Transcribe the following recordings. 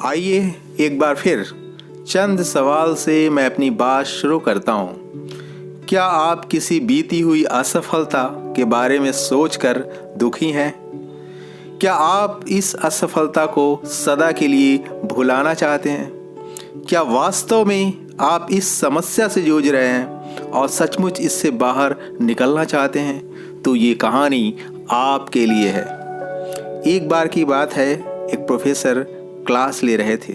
आइए एक बार फिर चंद सवाल से मैं अपनी बात शुरू करता हूँ। क्या आप किसी बीती हुई असफलता के बारे में सोचकर दुखी हैं? क्या आप इस असफलता को सदा के लिए भुलाना चाहते हैं? क्या वास्तव में आप इस समस्या से जूझ रहे हैं और सचमुच इससे बाहर निकलना चाहते हैं? तो ये कहानी आपके लिए है। एक बार की बात है, एक प्रोफेसर क्लास ले रहे थे।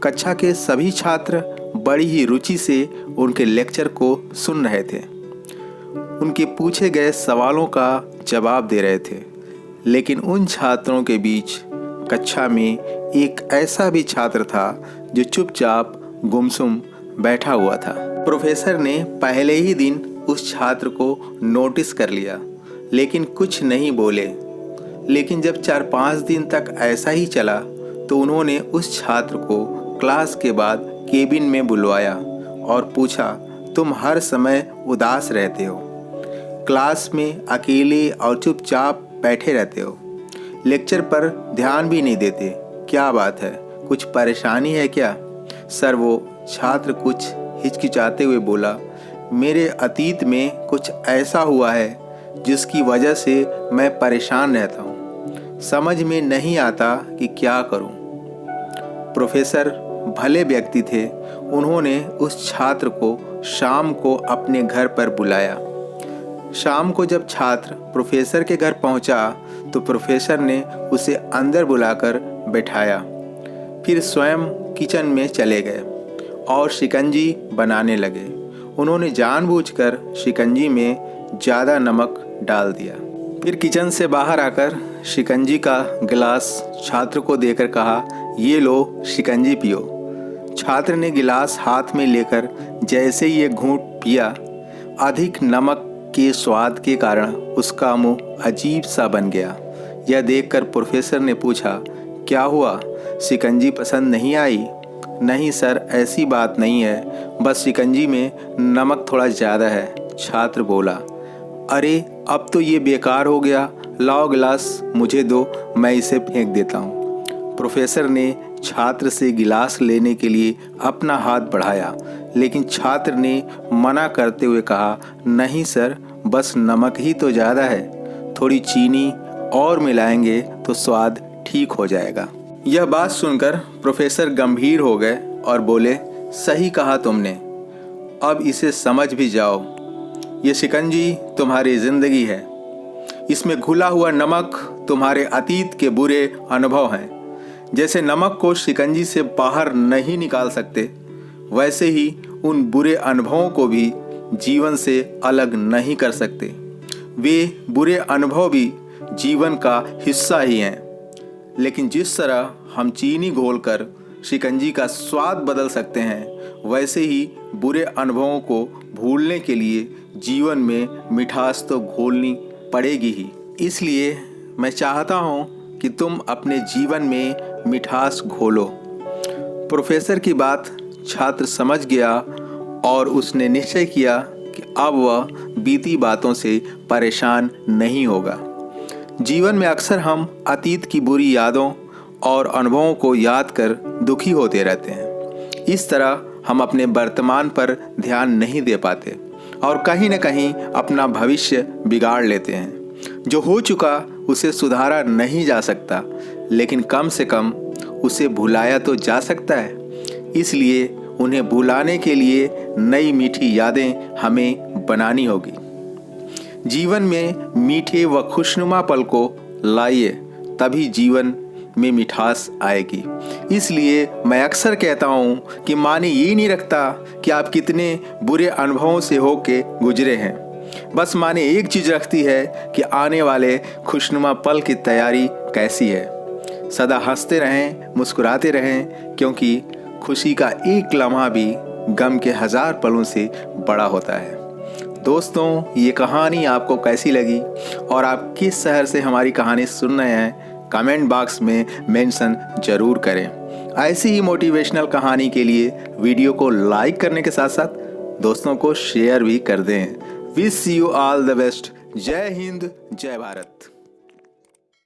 कक्षा के सभी छात्र बड़ी ही रुचि से उनके लेक्चर को सुन रहे थे। उनके पूछे गए सवालों का जवाब दे रहे थे। लेकिन उन छात्रों के बीच कक्षा में एक ऐसा भी छात्र था जो चुपचाप गुमसुम बैठा हुआ था। प्रोफेसर ने पहले ही दिन उस छात्र को नोटिस कर लिया, लेकिन कुछ नहीं बोले। लेकिन जब 4-5 दिन तक ऐसा ही चला तो उन्होंने उस छात्र को क्लास के बाद केबिन में बुलवाया और पूछा, तुम हर समय उदास रहते हो, क्लास में अकेले और चुपचाप बैठे रहते हो, लेक्चर पर ध्यान भी नहीं देते, क्या बात है, कुछ परेशानी है क्या? सर, वो छात्र कुछ हिचकिचाते हुए बोला, मेरे अतीत में कुछ ऐसा हुआ है जिसकी वजह से मैं परेशान रहता हूँ, समझ में नहीं आता कि क्या करूँ। प्रोफेसर भले व्यक्ति थे। उन्होंने उस छात्र को शाम को अपने घर पर बुलाया। शाम को जब छात्र प्रोफेसर के घर पहुंचा तो प्रोफेसर ने उसे अंदर बुलाकर बैठाया। फिर स्वयं किचन में चले गए और शिकंजी बनाने लगे। उन्होंने जानबूझकर शिकंजी में ज़्यादा नमक डाल दिया। फिर किचन से बाहर आकर शिकंजी का गिलास छात्र को देकर कहा, ये लो शिकंजी पियो। छात्र ने गिलास हाथ में लेकर जैसे ही एक घूंट पिया, अधिक नमक के स्वाद के कारण उसका मुंह अजीब सा बन गया। यह देखकर प्रोफेसर ने पूछा, क्या हुआ, शिकंजी पसंद नहीं आई? नहीं सर, ऐसी बात नहीं है, बस शिकंजी में नमक थोड़ा ज़्यादा है। छात्र बोला, अरे अब तो ये बेकार हो गया, लाओ गिलास मुझे दो, मैं इसे फेंक देता हूँ। प्रोफेसर ने छात्र से गिलास लेने के लिए अपना हाथ बढ़ाया, लेकिन छात्र ने मना करते हुए कहा, नहीं सर, बस नमक ही तो ज़्यादा है, थोड़ी चीनी और मिलाएंगे तो स्वाद ठीक हो जाएगा। यह बात सुनकर प्रोफेसर गंभीर हो गए और बोले, सही कहा तुमने, अब इसे समझ भी जाओ। ये शिकंजी तुम्हारी ज़िंदगी है, इसमें घुला हुआ नमक तुम्हारे अतीत के बुरे अनुभव हैं। जैसे नमक को शिकंजी से बाहर नहीं निकाल सकते, वैसे ही उन बुरे अनुभवों को भी जीवन से अलग नहीं कर सकते। वे बुरे अनुभव भी जीवन का हिस्सा ही हैं। लेकिन जिस तरह हम चीनी घोलकर शिकंजी का स्वाद बदल सकते हैं, वैसे ही बुरे अनुभवों को भूलने के लिए जीवन में मिठास तो घोलनी पड़ेगी ही। इसलिए मैं चाहता हूँ कि तुम अपने जीवन में मिठास घोलो। प्रोफेसर की बात छात्र समझ गया और उसने निश्चय किया कि अब वह बीती बातों से परेशान नहीं होगा। जीवन में अक्सर हम अतीत की बुरी यादों और अनुभवों को याद कर दुखी होते रहते हैं। इस तरह हम अपने वर्तमान पर ध्यान नहीं दे पाते और कहीं न कहीं अपना भविष्य बिगाड़ लेते हैं। जो हो चुका उसे सुधारा नहीं जा सकता, लेकिन कम से कम उसे भुलाया तो जा सकता है। इसलिए उन्हें भुलाने के लिए नई मीठी यादें हमें बनानी होगी। जीवन में मीठे व खुशनुमा पल को लाइए, तभी जीवन में मिठास आएगी। इसलिए मैं अक्सर कहता हूँ कि माने ये नहीं रखता कि आप कितने बुरे अनुभवों से होके गुजरे हैं, बस माने एक चीज़ रखती है कि आने वाले खुशनुमा पल की तैयारी कैसी है। सदा हंसते रहें, मुस्कुराते रहें, क्योंकि खुशी का एक लम्हा भी गम के 1000 पलों से बड़ा होता है। दोस्तों, ये कहानी आपको कैसी लगी और आप किस शहर से हमारी कहानी सुन रहे हैं, कमेंट बॉक्स में मेंशन ज़रूर करें। ऐसी ही मोटिवेशनल कहानी के लिए वीडियो को लाइक करने के साथ साथ दोस्तों को शेयर भी कर दें। Wish you all the best. जय हिंद, जय भारत।